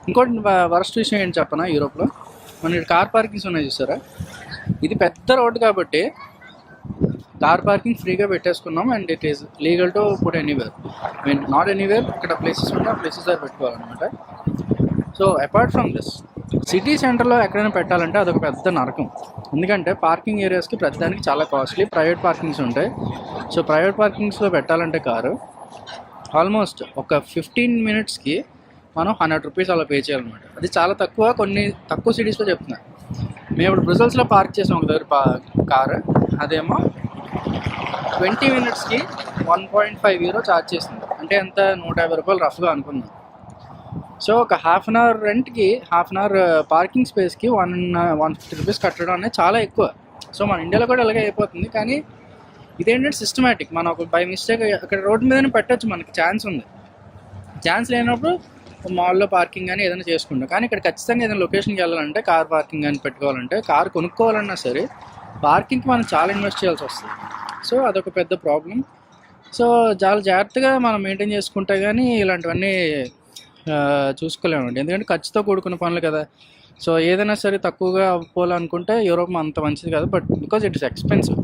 ఇంకోటి వరస్ట్ విషయం ఏంటి చెప్పనా, యూరోప్లో మన ఇక్కడ కార్ పార్కింగ్స్ ఉన్నాయి చూసారా, ఇది పెద్ద రోడ్ కాబట్టి కార్ పార్కింగ్ ఫ్రీగా పెట్టేసుకున్నాం and it is legal to put anywhere. I mean not anywhere, ఇక్కడ ప్లేసెస్ ఉంటే ఆ ప్లేసెస్ దగ్గర పెట్టుకోవాలన్నమాట. So apart from this, city సెంటర్లో ఎక్కడైనా పెట్టాలంటే అదొక పెద్ద నరకం. ఎందుకంటే పార్కింగ్ ఏరియాస్కి ప్రతిదానికి చాలా కాస్ట్లీ. ప్రైవేట్ పార్కింగ్స్ ఉంటాయి. సో ప్రైవేట్ పార్కింగ్స్లో పెట్టాలంటే కారు ఆల్మోస్ట్ ఒక 15 minutesకి మనం 100 రూపీస్ అలా పే చేయాలన్నమాట. అది చాలా తక్కువ, కొన్ని తక్కువ సిటీస్లో చెప్తున్నా. మేము ఇప్పుడు బ్రజల్స్లో పార్క్ చేసాం ఒక దగ్గర కారు, అదేమో 20 minutesకి 1.5 euro ఛార్జ్ చేసింది. అంటే ఎంత, 150 రూపాయలు రఫ్గా అనుకుందాం. సో ఒక హాఫ్ అన్ అవర్ రెంట్కి, హాఫ్ అన్ అవర్ పార్కింగ్ స్పేస్కి 150 రూపీస్ కట్టడం అనేది చాలా ఎక్కువ. సో మన ఇండియాలో కూడా ఇలాగే అయిపోతుంది. కానీ ఇదేంటంటే సిస్టమేటిక్. మనం ఒక బై మిస్టేక్ అక్కడ రోడ్డు మీదనే పెట్టచ్చు, మనకి ఛాన్స్ ఉంది. ఛాన్స్ లేనప్పుడు మాల్లో పార్కింగ్ కానీ ఏదైనా చేసుకుంటాం. కానీ ఇక్కడ ఖచ్చితంగా ఏదైనా లొకేషన్కి వెళ్ళాలంటే, కార్ పార్కింగ్ కానీ పెట్టుకోవాలంటే, కార్ కొనుక్కోవాలన్నా సరే పార్కింగ్కి మనం చాలా ఇన్వెస్ట్ చేయాల్సి వస్తుంది. సో అదొక పెద్ద ప్రాబ్లం. సో చాలా జాగ్రత్తగా మనం మెయింటైన్ చేసుకుంటే కానీ ఇలాంటివన్నీ చూసుకోలేమండి. ఎందుకంటే ఖర్చుతో కూడుకున్న పనులు కదా. సో ఏదైనా సరే తక్కువగా అవ్వాలనుకుంటే యూరోప్ అంత మంచిది కాదు, but because it is expensive.